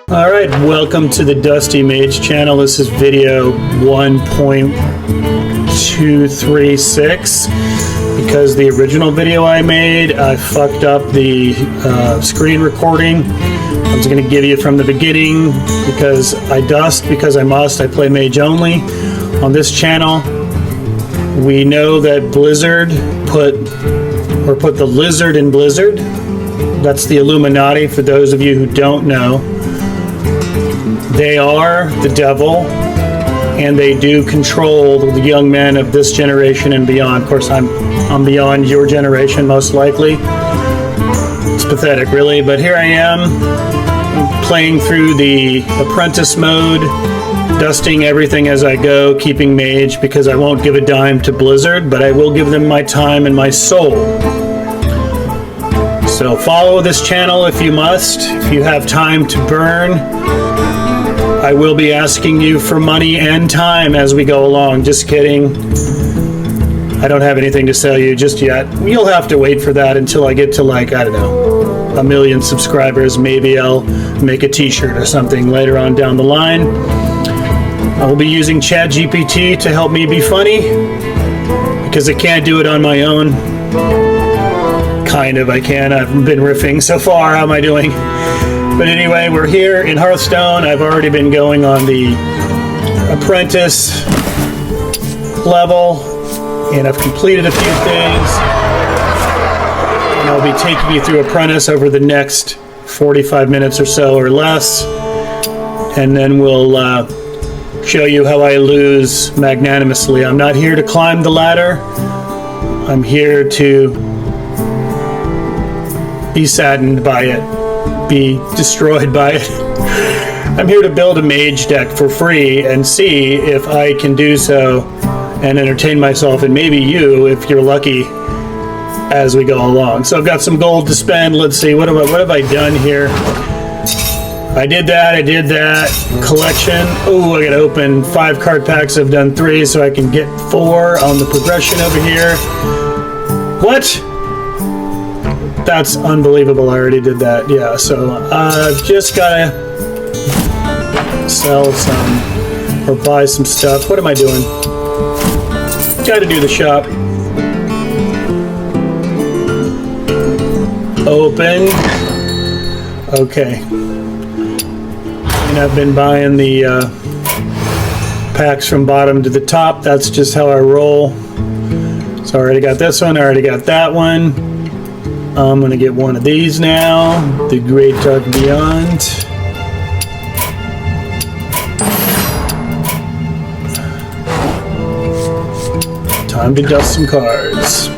Alright, welcome to the Dusty Mage channel. This is video 1.236. Because the original video I made, I fucked up the screen recording. I was going to give you from the beginning because I dust, because I must. I play mage only. On this channel, we know that Blizzard put the lizard in Blizzard. That's the Illuminati, for those of you who don't know. They are the devil, and they do control the young men of this generation and beyond. Of course, I'm beyond your generation, most likely. It's pathetic, really, but here I am, playing through the Apprentice mode, dusting everything as I go, keeping mage, because I won't give a dime to Blizzard, but I will give them my time and my soul. So follow this channel if you must, if you have time to burn. I will be asking you for money and time as we go along. Just kidding. I don't have anything to sell you just yet. You'll have to wait for that until I get to, like, I don't know, 1 million subscribers. Maybe I'll make a t-shirt or something later on down the line. I will be using ChatGPT to help me be funny, because I can't do it on my own. Kind of, I can. I've been riffing so far. How am I doing? But anyway, we're here in Hearthstone. I've already been going on the Apprentice level, and I've completed a few things. And I'll be taking you through Apprentice over the next 45 minutes or so, or less. And then we'll show you how I lose magnanimously. I'm not here to climb the ladder. I'm here to be saddened by it. Be destroyed by it. I'm here to build a mage deck for free and see if I can do so and entertain myself, and maybe you, if you're lucky, as we go along. So I've got some gold to spend. Let's see, what have I done here? I did that. Collection. Oh, I gotta open 5 card packs. I've done 3, so I can get 4 on the progression over here. What? That's unbelievable. I already did that. Yeah, so I've just gotta sell some or buy some stuff. What am I doing? Gotta do the shop. Open. Okay. And I've been buying the packs from bottom to the top. That's just how I roll. So I already got this one. I already got that one. I'm going to get one of these now, the Great Dark Beyond. Time to dust some cards.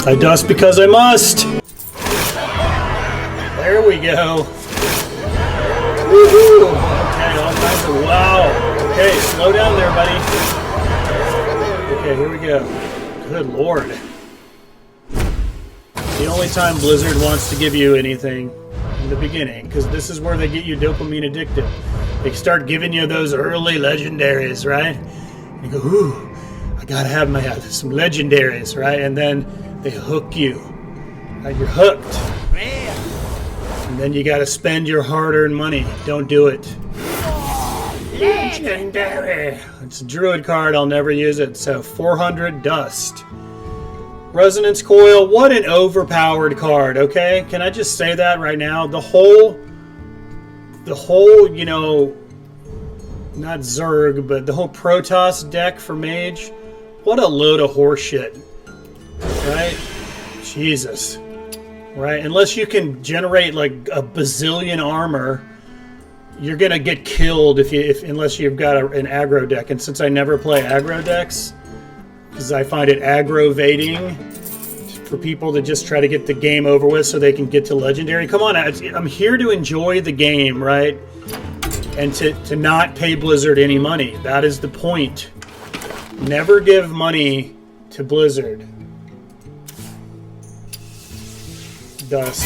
I dust because I must. There we go. Woohoo! Okay, all kinds of wow. Okay, slow down there, buddy. Okay, here we go. Good Lord. The only time Blizzard wants to give you anything in the beginning, because this is where they get you dopamine addicted. They start giving you those early legendaries, right? And you go, ooh, I gotta have some legendaries, right? And then they hook you. Right? You're hooked. And then you gotta spend your hard-earned money. Don't do it. Legendary! It's a druid card, I'll never use it. So 400 dust. Resonance Coil, what an overpowered card, okay? Can I just say that right now? The whole, you know, not Zerg, but the whole Protoss deck for Mage, what a load of horseshit, right? Jesus, right? Unless you can generate like a bazillion armor, you're gonna get killed unless you've got an aggro deck. And since I never play aggro decks, because I find it aggravating for people to just try to get the game over with so they can get to legendary. Come on, I'm here to enjoy the game, right? And to not pay Blizzard any money. That is the point. Never give money to Blizzard. Dust.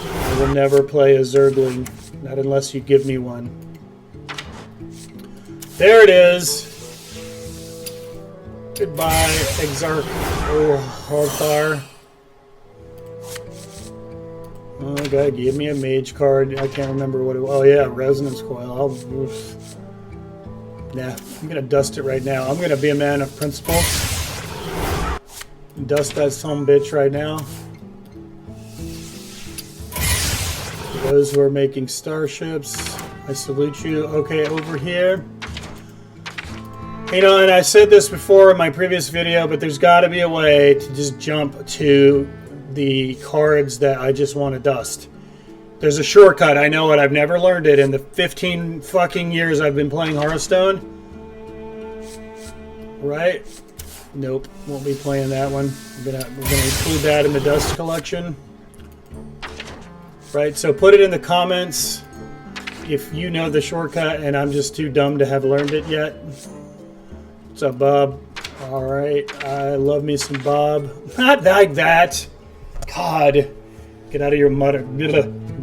I will never play a Zergling. Not unless you give me one. There it is. Goodbye, Exarch. Oh, Hardfire. Oh, God, give me a mage card. I can't remember what it was. Oh, yeah, resonance coil. Nah, I'm going to dust it right now. I'm going to be a man of principle. Dust that some bitch right now. For those who are making starships, I salute you. Okay, over here. You know, and I said this before in my previous video, but there's got to be a way to just jump to the cards that I just want to dust. There's a shortcut. I know it. I've never learned it in the 15 fucking years I've been playing Hearthstone. Right? Nope. Won't be playing that one. We're gonna include that in the dust collection. Right? So put it in the comments if you know the shortcut and I'm just too dumb to have learned it yet. What's up, Bob? Alright, I love me some Bob. Not like that! God! Get out of your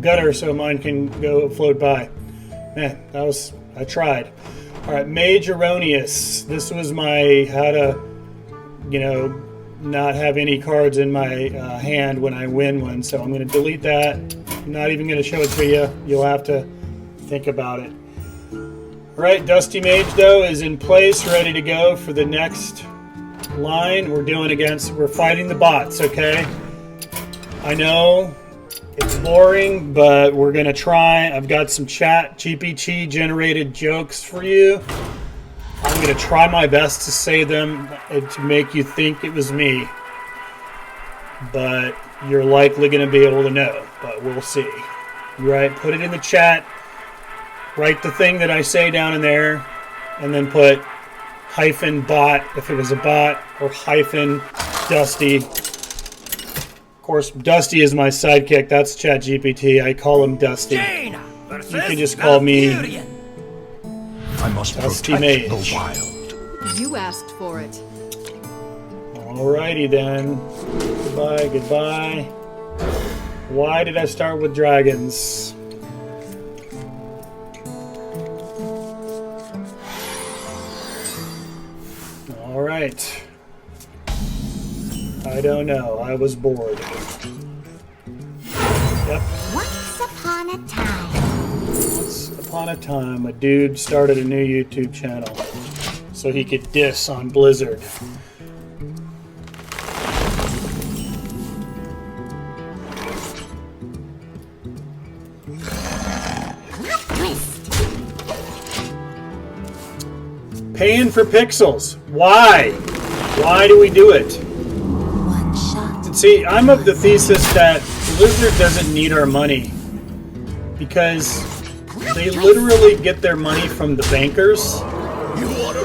gutter so mine can go float by. Man, I tried. Alright, Mage Erroneous. This was my how to, you know, not have any cards in my hand when I win one. So I'm going to delete that. I'm not even going to show it to you. You'll have to think about it. Alright, Dusty Mage, though, is in place, ready to go for the next line. We're fighting the bots, okay? I know it's boring, but we're going to try. I've got some chat GPT generated jokes for you. I'm going to try my best to say them to make you think it was me. But you're likely going to be able to know, but we'll see. Right, put it in the chat. Write the thing that I say down in there, and then put hyphen bot if it was a bot, or hyphen Dusty. Of course, Dusty is my sidekick. That's ChatGPT. I call him Dusty. You can just call me I must Dusty Mage. The wild. You asked for it. Alrighty then. Goodbye, goodbye. Why did I start with dragons? Alright. I don't know. I was bored. Yep. Once upon a time. Once upon a time, a dude started a new YouTube channel so he could diss on Blizzard. Paying for pixels. Why? Why do we do it? One shot. And see, I'm of the thesis that Blizzard doesn't need our money because they literally get their money from the bankers.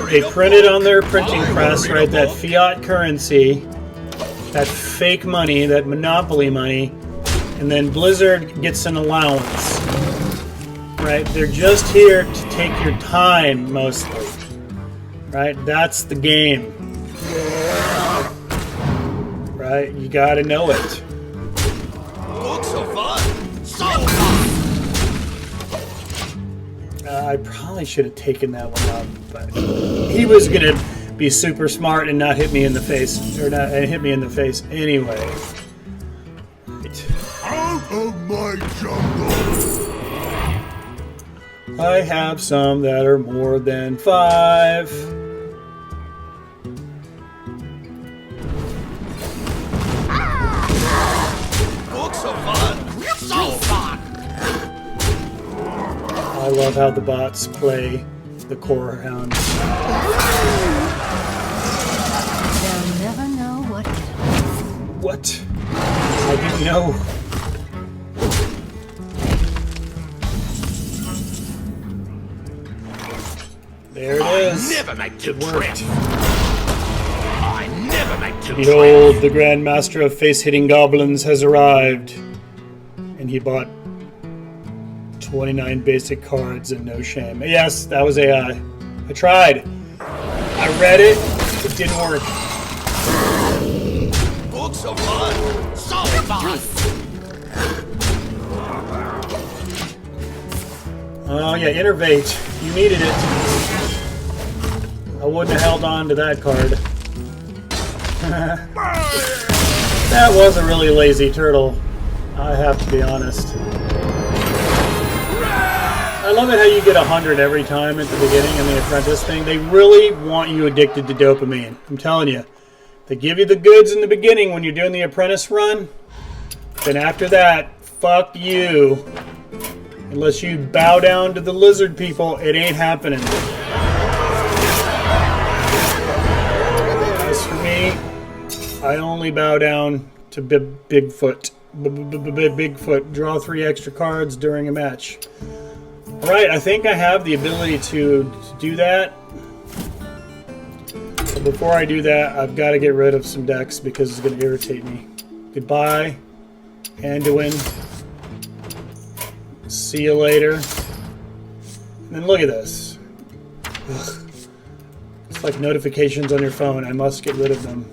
They print it on their printing press, right? That fiat currency, that fake money, that monopoly money, and then Blizzard gets an allowance, right? They're just here to take your time mostly. Right, that's the game. Right, you gotta know it. Looks so fun! So fun! I probably should have taken that one up, but he was gonna be super smart and not hit me in the face, or not hit me in the face anyway. Right. Out of my jungle! I have some that are more than 5. So fun! So fun! I love how the bots play the core hound. They'll never know what hit 'em. What? I didn't know. There it is. Never make two It worked. trips. I never make two Behold, the Grand Master of face-hitting goblins has arrived. And he bought 29 basic cards and no shame. Yes, that was AI. I tried. I read it. It didn't work. Looks so fun! So fun! Oh yeah, innervate. You needed it. I wouldn't have held on to that card. That was a really lazy turtle. I have to be honest. I love it how you get 100 every time at the beginning in the Apprentice thing. They really want you addicted to dopamine. I'm telling you. They give you the goods in the beginning when you're doing the Apprentice run. Then after that, fuck you. Unless you bow down to the lizard people, it ain't happening. As for me, I only bow down to Bigfoot. Bigfoot. Draw 3 extra cards during a match. Alright, I think I have the ability to do that. But before I do that, I've got to get rid of some decks because it's going to irritate me. Goodbye, Anduin. See you later. And then look at this. Ugh. It's like notifications on your phone. I must get rid of them.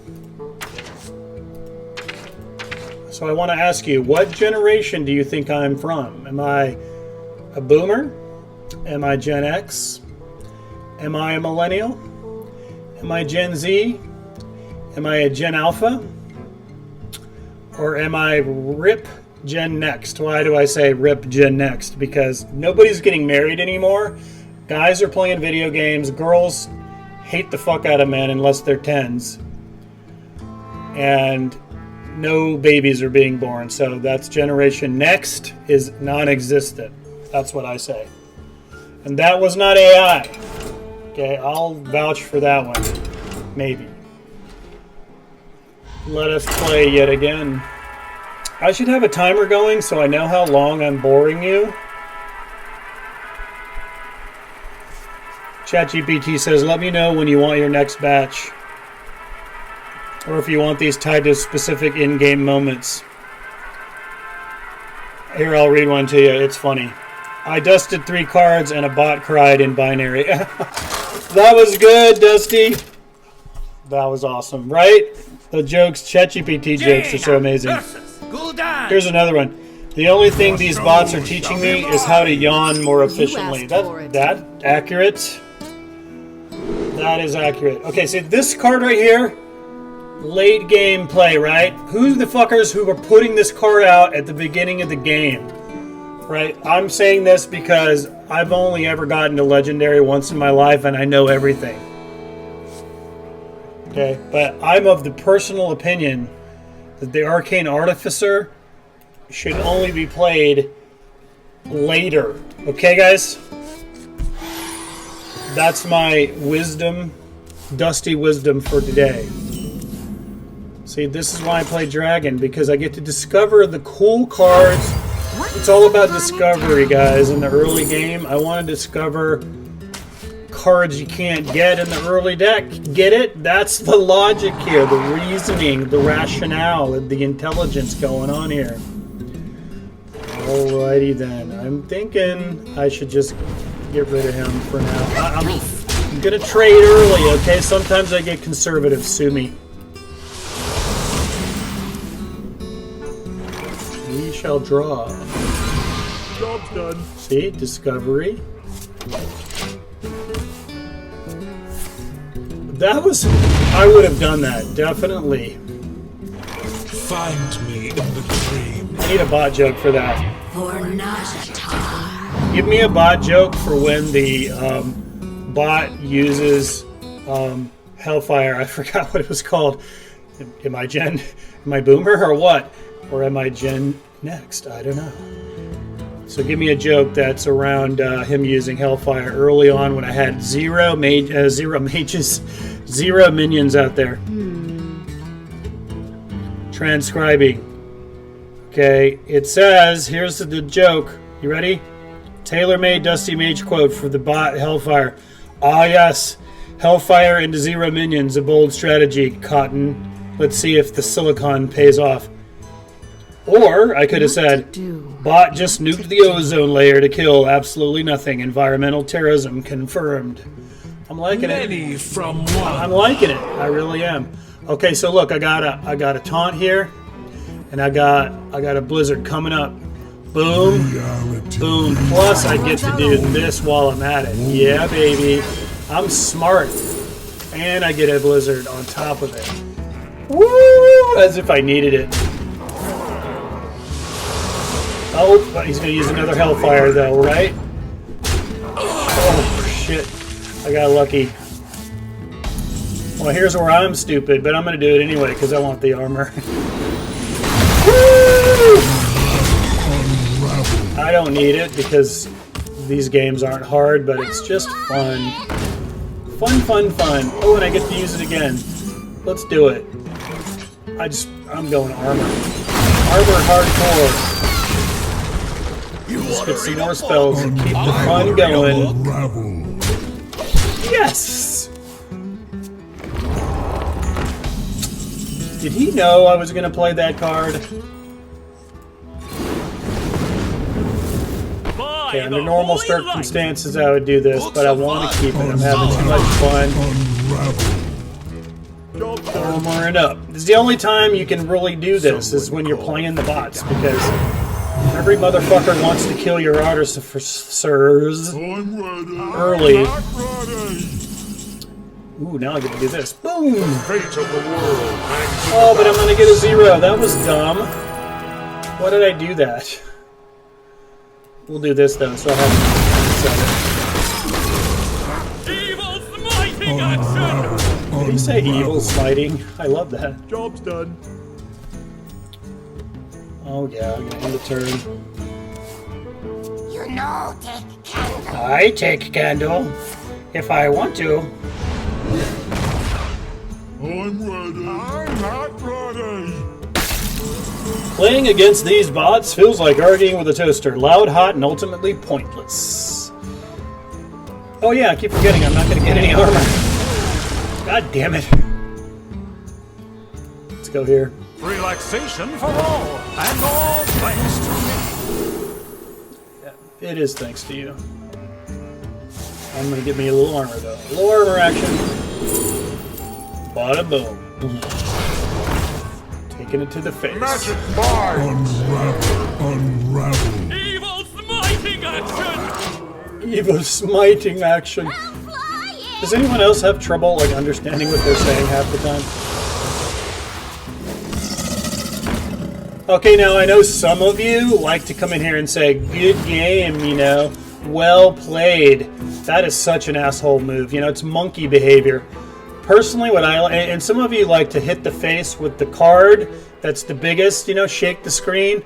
So I want to ask you, what generation do you think I'm from? Am I a boomer? Am I Gen X? Am I a millennial? Am I Gen Z? Am I a Gen Alpha? Or am I RIP Gen Next? Why do I say RIP Gen Next? Because nobody's getting married anymore. Guys are playing video games. Girls hate the fuck out of men unless they're 10s. And no babies are being born. So that's Generation Next is non-existent. That's what I say. And that was not AI. Okay, I'll vouch for that one. Maybe. Let us play yet again. I should have a timer going so I know how long I'm boring you. ChatGPT says, let me know when you want your next batch. Or if you want these tied to specific in-game moments. Here, I'll read one to you. It's funny. I dusted 3 cards and a bot cried in binary. That was good, Dusty. That was awesome, right? The jokes, ChatGPT jokes are so amazing. Here's another one. The only thing these bots are teaching me is how to yawn more efficiently. That accurate? That is accurate. Okay, see this card right here? Late game play, right? Who's the fuckers who are putting this card out at the beginning of the game? Right? I'm saying this because I've only ever gotten to Legendary once in my life and I know everything. Okay? But I'm of the personal opinion that the Arcane Artificer should only be played later. Okay, guys? That's my wisdom, Dusty wisdom for today. See, this is why I play Dragon, because I get to discover the cool cards. It's all about discovery, guys. In the early game, I want to discover cards you can't get in the early deck. Get it? That's the logic here, the reasoning, the rationale, the intelligence going on here. Alrighty then. I'm thinking I should just get rid of him for now. I'm going to trade early, okay? Sometimes I get conservative. Sue me. We shall draw. Job's done. See? Discovery. That was... I would have done that. Definitely. Find me in the dream. I need a bot joke for that. For not time. Give me a bot joke for when the bot uses Hellfire. I forgot what it was called. Am I Boomer or what? Or am I Gen Next? I don't know. So give me a joke that's around him using Hellfire early on when I had zero mages, zero minions out there. Transcribing. Okay, it says, here's the joke. You ready? Tailor-made Dusty Mage quote for the bot Hellfire. Ah, yes. Hellfire into zero minions, a bold strategy, Cotton. Let's see if the silicon pays off. Or I could have said, bot just nuked the ozone layer to kill absolutely nothing. Environmental terrorism confirmed. I'm liking Many it. from one. I'm liking it. I really am. Okay, so look, I got a taunt here, and I got a blizzard coming up. Boom, boom. Plus, I get to do this while I'm at it. Yeah, baby. I'm smart, and I get a blizzard on top of it. Woo! As if I needed it. Oh, but he's gonna use another Hellfire though, right? Oh shit! I got lucky. Well, here's where I'm stupid, but I'm gonna do it anyway because I want the armor. I don't need it because these games aren't hard, but it's just fun. Fun, fun, fun. Oh, and I get to use it again. Let's do it. I'm going armor. Armor hardcore. Let's get some more spells and keep the fun going. Yes! Did he know I was going to play that card? Okay, under normal circumstances I would do this, but I want to keep it. I'm having too much fun. Armoring up. This is the only time you can really do this, is when you're playing the bots, because every motherfucker wants to kill your artificers early. Ooh, now I get to do this. Boom! Oh, but I'm gonna get a 0. That was dumb. Why did I do that? We'll do this though, so I have to. Evil smiting action! Did you say evil smiting? I love that. Job's done. Oh yeah, I'm gonna end the turn. You know, take candle. I take candle if I want to. I'm ready. I'm not ready. Playing against these bots feels like arguing with a toaster. Loud, hot, and ultimately pointless. Oh yeah, I keep forgetting I'm not going to get any armor. God damn it. Let's go here. Relaxation for all, and all thanks to me. Yeah, it is thanks to you. I'm going to get me a little armor though. A little armor action. Bada boom. Taking it to the face. Magic bar. Unravel. Evil smiting action. Evil smiting action. Does anyone else have trouble like understanding what they're saying half the time? Okay, now I know some of you like to come in here and say, good game, you know, well played. That is such an asshole move. You know, it's monkey behavior. Personally, what I and some of you like to hit the face with the card that's the biggest, you know, shake the screen.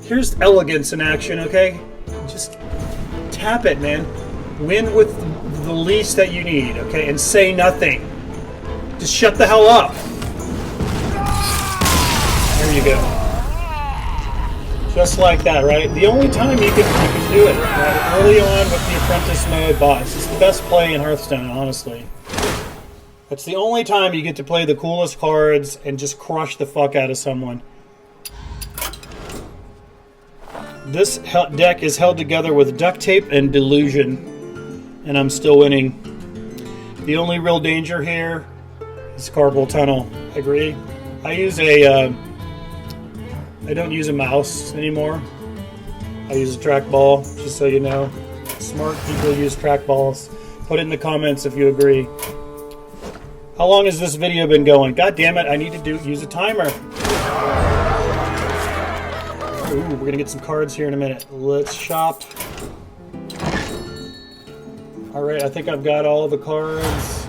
Here's elegance in action, okay? Just tap it, man. Win with the least that you need, okay? And say nothing. Just shut the hell up. There you go. Just like that, right? The only time you can do it, right? Early on with the Apprentice mode boss. It's the best play in Hearthstone, honestly. That's the only time you get to play the coolest cards and just crush the fuck out of someone. This deck is held together with duct tape and delusion, and I'm still winning. The only real danger here is carpal tunnel. Agree? I use a. I don't use a mouse anymore. I use a trackball, just so you know. Smart people use trackballs. Put it in the comments if you agree. How long has this video been going? God damn it, I need to use a timer. Ooh, we're gonna get some cards here in a minute. Let's shop. Alright, I think I've got all the cards.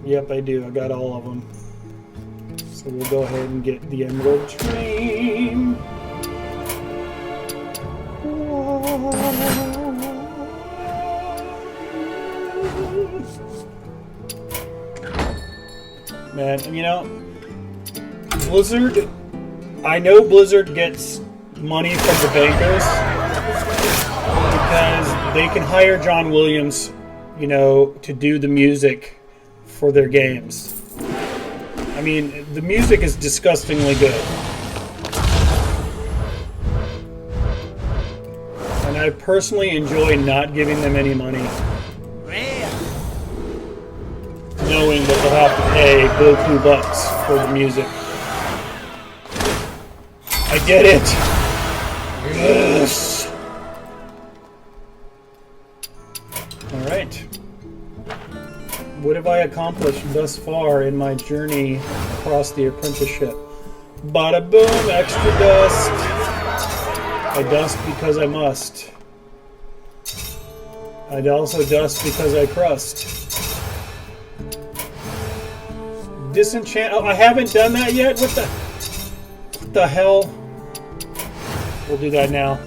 Yep, I do. I got all of them. So we'll go ahead and get the Emerald Train. Man, you know, Blizzard, I know Blizzard gets money from the bankers because they can hire John Williams, you know, to do the music for their games. I mean, the music is disgustingly good. And I personally enjoy not giving them any money, knowing that they'll have to pay Goku bucks for the music. I get it! Yes! Alright. What have I accomplished thus far in my journey across the apprenticeship? Bada boom, extra dust. I dust because I must. I'd also dust because I crust. Disenchant. Oh, I haven't done that yet? What the hell? We'll do that now.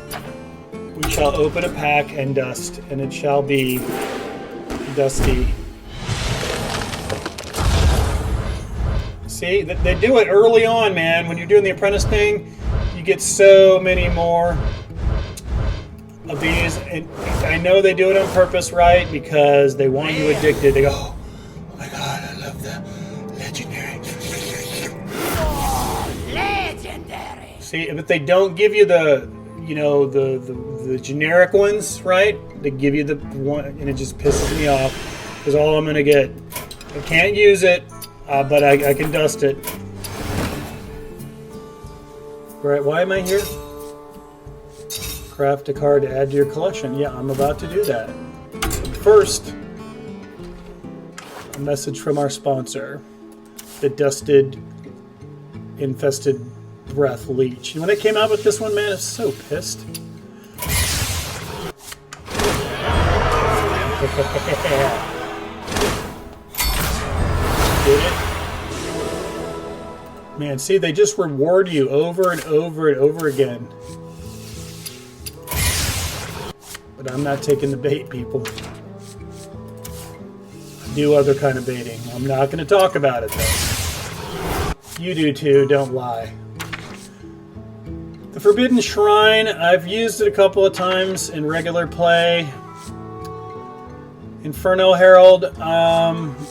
We shall open a pack and dust, and it shall be Dusty. See, they do it early on, man. When you're doing the Apprentice thing, you get so many more of these. And I know they do it on purpose, right? Because they want you addicted. They go, oh my god, I love the legendary. Legendary. See, but they don't give you the, you know, the generic ones, right? They give you the one, and it just pisses me off. Because all I'm going to get, I can't use it. But I can dust it. Right, why am I here? Craft a card to add to your collection. Yeah, I'm about to do that. But first, a message from our sponsor, the Dusted Infested Breath Leech. And when they came out with this one, man, I was so pissed. Did it? Man, see, they just reward you over and over and over again. But I'm not taking the bait, people. I do other kind of baiting. I'm not going to talk about it, though. You do too, don't lie. The Forbidden Shrine, I've used it a couple of times in regular play. Inferno Herald,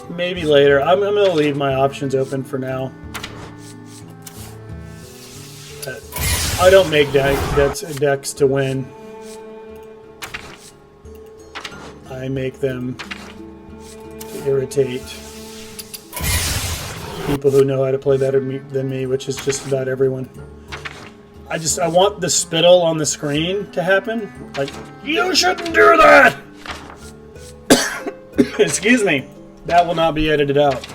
maybe later. I'm going to leave my options open for now. I don't make decks to win. I make them to irritate people who know how to play better than me, which is just about everyone. I want the spittle on the screen to happen. Like, you shouldn't do that! Excuse me. That will not be edited out.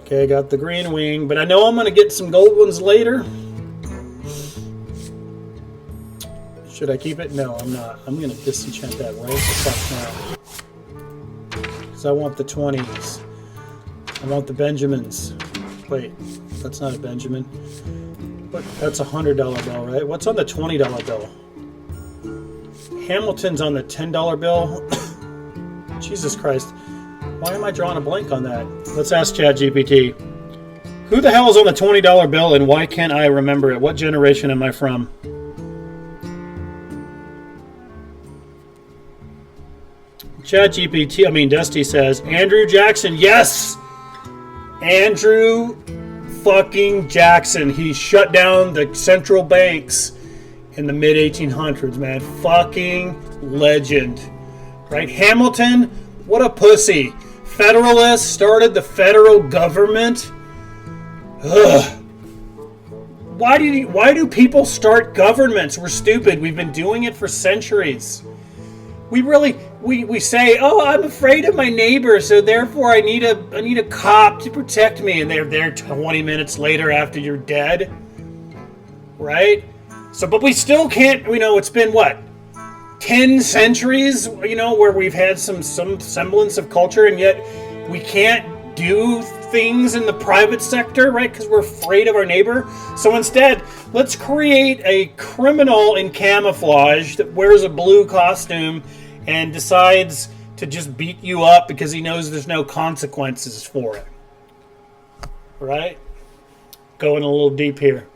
Okay, I got the green wing, but I know I'm going to get some gold ones later. Should I keep it? No, I'm not. I'm going to disenchant that right the fuck now. Because I want the 20s. I want the Benjamins. Wait, that's not a Benjamin. What? That's a $100 bill, right? What's on the $20 bill? Hamilton's on the $10 bill. Jesus Christ. Why am I drawing a blank on that? Let's ask ChatGPT. Who the hell is on the $20 bill and why can't I remember it? What generation am I from? ChatGPT, Dusty says, Andrew Jackson. Yes! Andrew fucking Jackson. He shut down the central banks in the mid-1800s, man. Fucking legend. Right? Hamilton, what a pussy. Federalists started the federal government. Ugh. Why do people start governments? We're stupid. We've been doing it for centuries. We say, oh, I'm afraid of my neighbor, so therefore I need a cop to protect me, and they're there 20 minutes later after you're dead. Right? So, but we still can't, it's been what? 10 centuries, where we've had some semblance of culture, and yet we can't do things in the private sector, right? Because we're afraid of our neighbor. So instead, let's create a criminal in camouflage that wears a blue costume and decides to just beat you up because he knows there's no consequences for it. Right? Going a little deep here.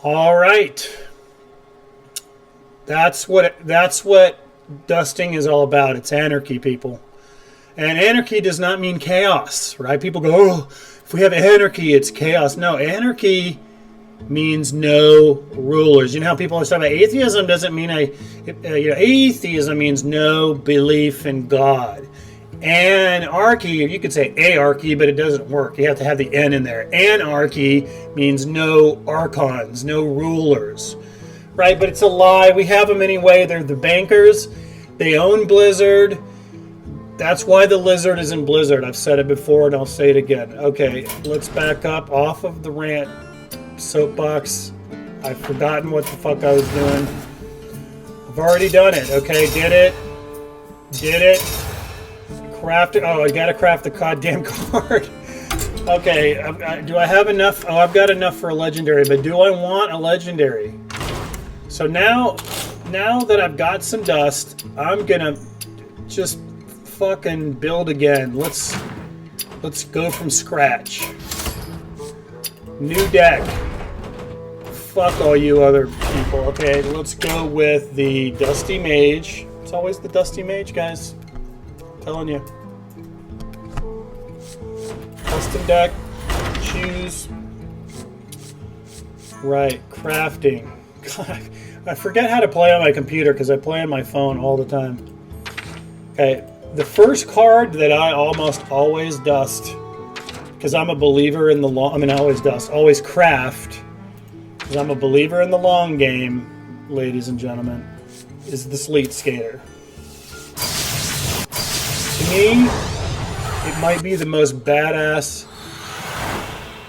All right. That's what dusting is all about. It's anarchy, people. And anarchy does not mean chaos, right? People go, oh, if we have anarchy, it's chaos. No, anarchy means no rulers. You know how people always talk about atheism doesn't mean atheism means no belief in God. Anarchy, you could say archy, but it doesn't work. You have to have the N in there. Anarchy means no archons, no rulers. Right, but it's a lie. We have them anyway. They're the bankers. They own Blizzard. That's why the lizard is in Blizzard. I've said it before and I'll say it again. Okay, let's back up off of the rant soapbox. I've forgotten what the fuck I was doing. I've already done it. Okay, did it. Did it. Craft it. Oh, I gotta craft the goddamn card. Okay, do I have enough? Oh, I've got enough for a legendary, but do I want a legendary? So now that I've got some dust, I'm gonna just fucking build again. Let's go from scratch. New deck. Fuck all you other people. Okay, let's go with the Dusty Mage. It's always the Dusty Mage, guys. I'm telling you. Custom deck. Choose. Right, crafting. God, I forget how to play on my computer because I play on my phone all the time. Okay, the first card that I almost always dust, because I'm a believer in the long, I mean, I always dust, always craft, because I'm a believer in the long game, ladies and gentlemen, is the Sleet Skater. To me, it might be the most badass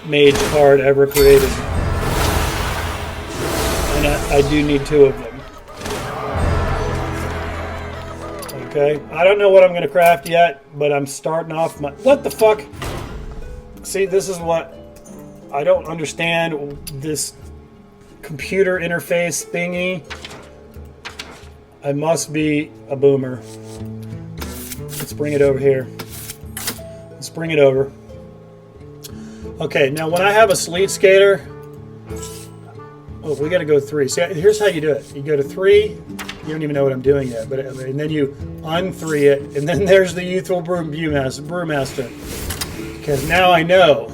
mage card ever created. And I do need 2 of them. Okay, I don't know what I'm going to craft yet, but I'm starting off my... What the fuck? See, this is what... I don't understand this computer interface thingy. I must be a boomer. Let's bring it over here. Let's bring it over. Okay, now when I have a Sleet Skater... Oh, we got to go 3. See, here's how you do it. You go to 3. You don't even know what I'm doing yet, but and then you un-3 it, and then there's the Youthful Brewmaster. Because now I know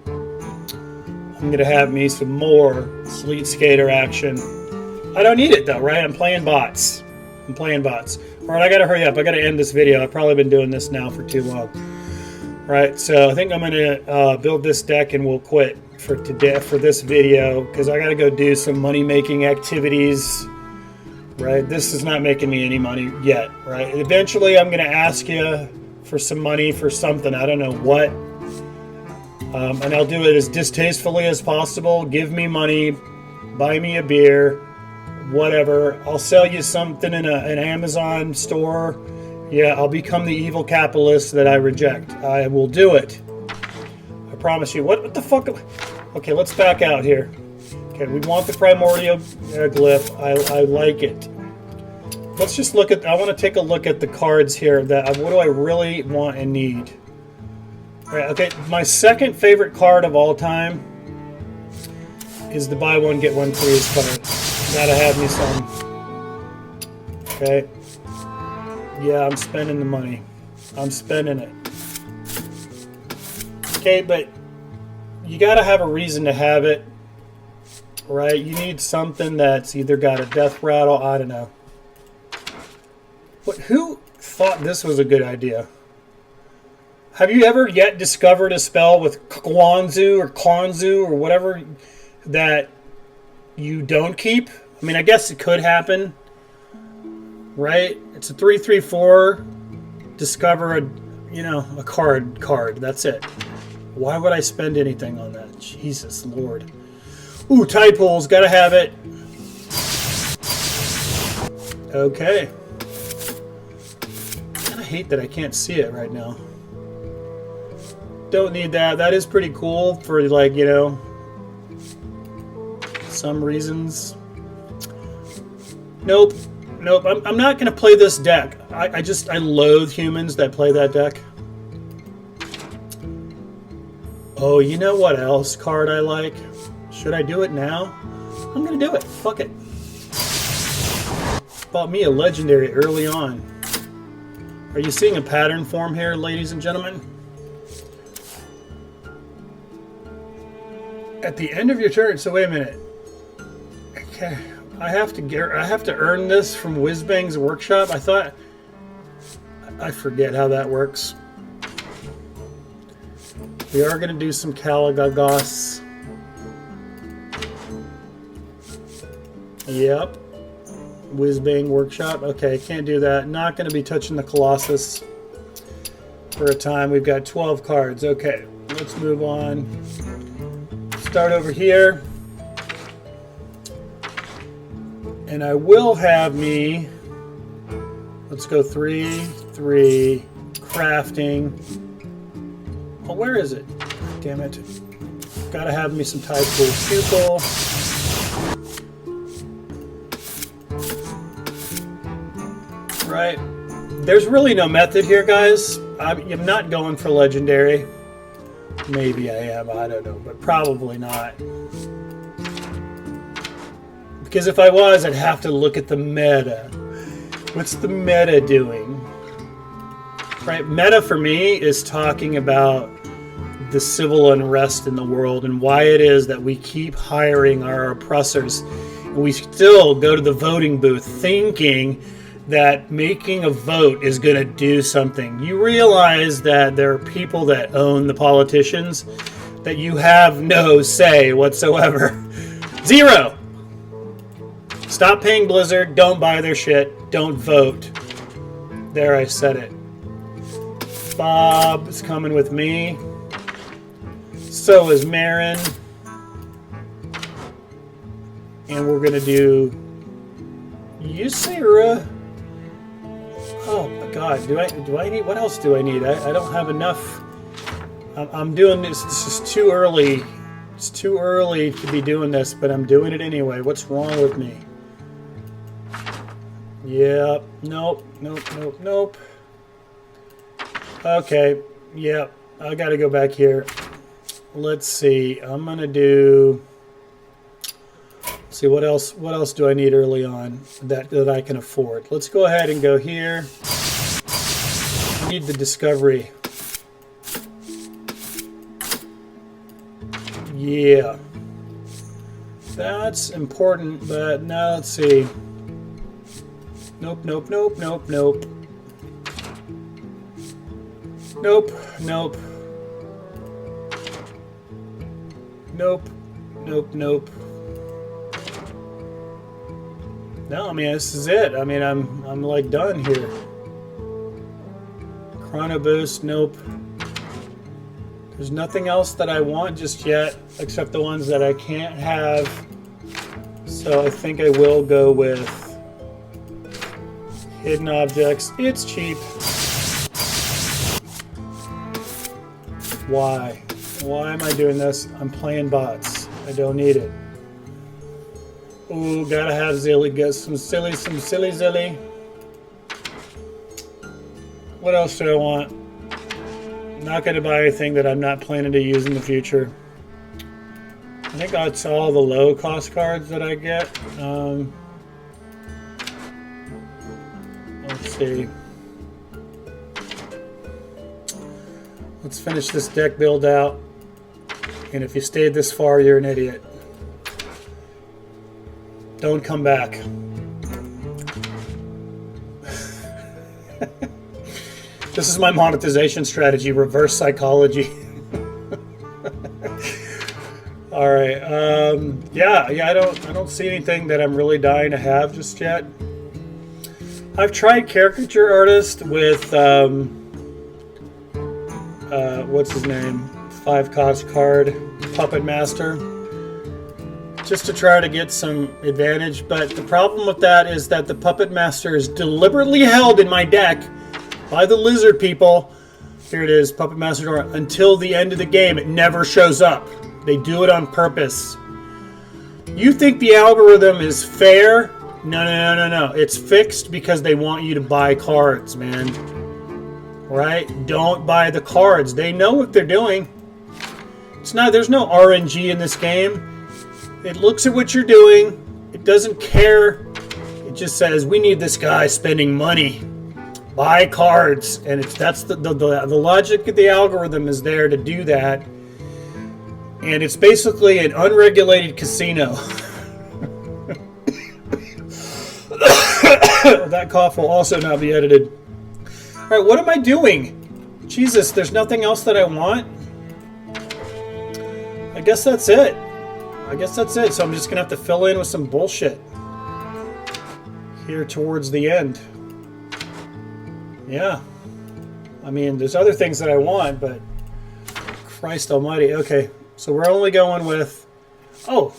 I'm gonna have me some more Sleet Skater action. I don't need it though, right? I'm playing bots. All right, I gotta hurry up. I gotta end this video. I've probably been doing this now for too long. Right, so I think I'm gonna build this deck and we'll quit for today for this video because I gotta go do some money-making activities. Right, this is not making me any money yet. Right, eventually I'm gonna ask you for some money for something. I don't know what, and I'll do it as distastefully as possible. Give me money, buy me a beer, whatever. I'll sell you something in an Amazon store. Yeah, I'll become the evil capitalist that I reject. I will do it. I promise you. What the fuck? Okay, let's back out here. Okay, we want the primordial glyph. I like it. Let's just look at... I want to take a look at the cards here. What do I really want and need? All right, okay, my second favorite card of all time is the buy one, get one free card. Gotta have me some. Okay. Yeah, I'm spending the money. I'm spending it. Okay, but you gotta have a reason to have it, right? You need something that's either got a death rattle, I don't know. But who thought this was a good idea? Have you ever yet discovered a spell with Kwanzu or whatever that you don't keep? I mean, I guess it could happen. Right? It's a 3/3/4. Discover a card. That's it. Why would I spend anything on that? Jesus Lord. Ooh, tide pools. Gotta have it. Okay. I kinda hate that I can't see it right now. Don't need that. That is pretty cool for some reasons. Nope. I'm not going to play this deck. I loathe humans that play that deck. Oh, you know what else card I like? Should I do it now? I'm going to do it. Fuck it. Bought me a legendary early on. Are you seeing a pattern form here, ladies and gentlemen? At the end of your turn, so wait a minute. Okay. I have to earn this from Whizbang's workshop. I forget how that works. We are going to do some Caligagos. Yep. Whizbang workshop. Okay, can't do that. Not going to be touching the Colossus. for a time. We've got 12 cards. Okay, let's move on. Start over here. And I will have me, let's go 3, 3, crafting. Oh, where is it? Damn it. Gotta have me some Tide Pool Pupil. Right. There's really no method here, guys. I'm not going for legendary. Maybe I am, I don't know, but probably not. Because if I was, I'd have to look at the meta. What's the meta doing? Right, meta for me is talking about the civil unrest in the world and why it is that we keep hiring our oppressors. And we still go to the voting booth thinking that making a vote is going to do something. You realize that there are people that own the politicians, that you have no say whatsoever. Zero! Stop paying Blizzard, don't buy their shit, don't vote. There, I said it. Bob is coming with me. So is Marin. And we're gonna do Ysera. Oh my god, do I need, what else do I need? I don't have enough. I'm doing this is too early. It's too early to be doing this, but I'm doing it anyway. What's wrong with me? Yep, nope, nope, nope, nope. Okay, yep, I gotta go back here. Let's see, I'm gonna do, let's see, what else do I need early on that I can afford? Let's go ahead and go here. I need the discovery. Yeah. That's important, but now let's see. Nope, nope, nope, nope, nope. Nope, nope. Nope, nope, nope. No, I mean, this is it. I mean, I'm like done here. Chrono Boost, nope. There's nothing else that I want just yet, except the ones that I can't have. So I think I will go with Hidden Objects. It's cheap. Why? Why am I doing this? I'm playing bots. I don't need it. Ooh, gotta have Zilly. Get some silly Zilly. What else do I want? Not going to buy anything that I'm not planning to use in the future. I think that's all the low cost cards that I get. Let's see. Let's finish this deck build out. And if you stayed this far, you're an idiot. Don't come back. This is my monetization strategy, reverse psychology. All right. Yeah. I don't see anything that I'm really dying to have just yet. I've tried caricature artist with what's his name? 5-cost card, Puppet Master, just to try to get some advantage. But the problem with that is that the Puppet Master is deliberately held in my deck by the lizard people. Here it is, Puppet Master, until the end of the game. It never shows up. They do it on purpose. You think the algorithm is fair? No. It's fixed because they want you to buy cards, man. Right? Don't buy the cards. They know what they're doing. There's no RNG in this game. It looks at what you're doing. It doesn't care. It just says, we need this guy spending money. Buy cards, and that's the logic of the algorithm is there to do that, and it's basically an unregulated casino. That cough will also not be edited. All right, what am I doing? Jesus, there's nothing else that I want. I guess that's it. So I'm just gonna have to fill in with some bullshit here towards the end. Yeah. I mean, there's other things that I want, but Christ almighty. Okay, so we're only going with... Oh,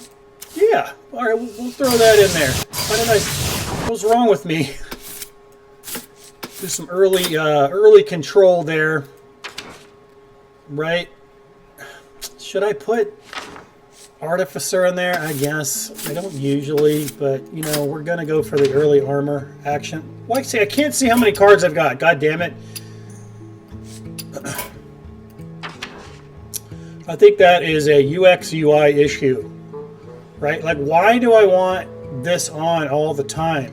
yeah. All right, we'll throw that in there. Why did I... What's wrong with me? Do some early control there. Right? Should I put Artificer in there? I guess. I don't usually, but, you know, we're going to go for the early armor action. Well, I can't see how many cards I've got. God damn it. I think that is a UX UI issue. Right? Like, why do I want this on all the time?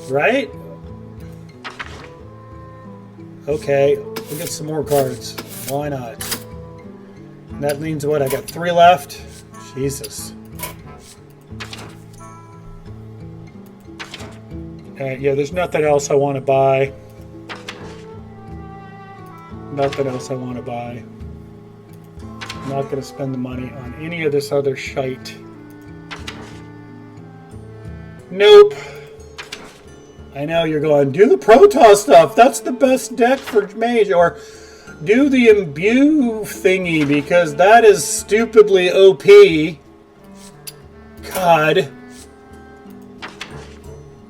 Right? Okay, we'll get some more cards. Why not? And that means what? I got 3 left? Jesus. Yeah, there's nothing else I want to buy. Nothing else I want to buy. I'm not going to spend the money on any of this other shite. Nope. I know you're going, do the Protoss stuff. That's the best deck for Mage. Or do the Imbue thingy because that is stupidly OP. God.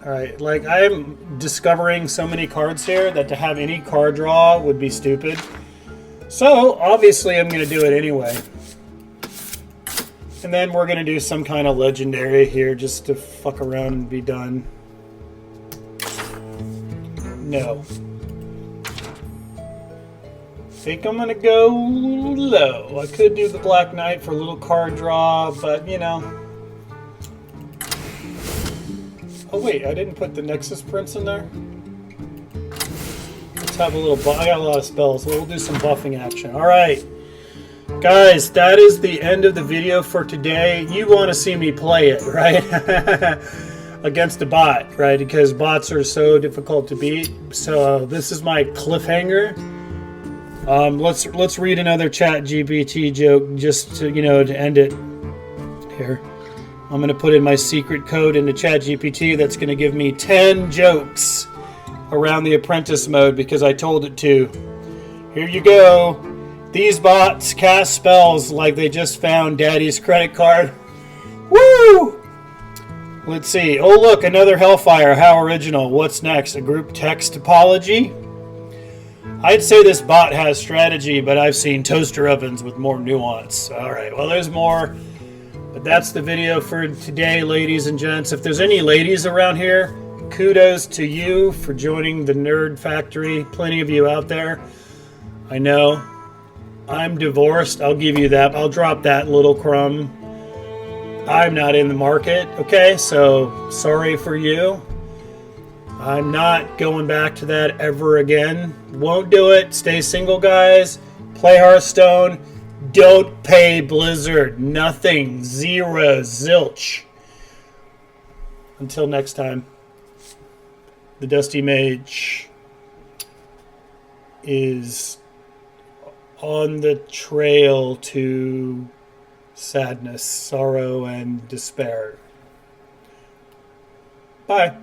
Alright, like I'm discovering so many cards here that to have any card draw would be stupid. So, obviously I'm going to do it anyway. And then we're going to do some kind of legendary here just to fuck around and be done. No. Think I'm going to go low. I could do the Black Knight for a little card draw, but you know. Oh wait, I didn't put the Nexus Prince in there? Let's have a little buff. I got a lot of spells, so we'll do some buffing action. Alright. Guys, that is the end of the video for today. You want to see me play it, right? Against a bot, right? Because bots are so difficult to beat. So this is my cliffhanger. Let's read another Chat GPT joke just to, you know, to end it here. I'm going to put in my secret code into Chat GPT that's going to give me 10 jokes around the Apprentice mode because I told it to. Here you go. These bots cast spells like they just found Daddy's credit card. Woo! Let's see. Oh, look, another Hellfire. How original. What's next? A group text apology? I'd say this bot has strategy, but I've seen toaster ovens with more nuance. All right, well, there's more. But that's the video for today, ladies and gents. If there's any ladies around here, kudos to you for joining the Nerd Factory. Plenty of you out there. I know. I'm divorced. I'll give you that. I'll drop that little crumb. I'm not in the market, okay? So, sorry for you. I'm not going back to that ever again. Won't do it. Stay single, guys. Play Hearthstone. Don't pay Blizzard. Nothing. Zero. Zilch. Until next time, the Dusty Mage is on the trail to sadness, sorrow, and despair. Bye.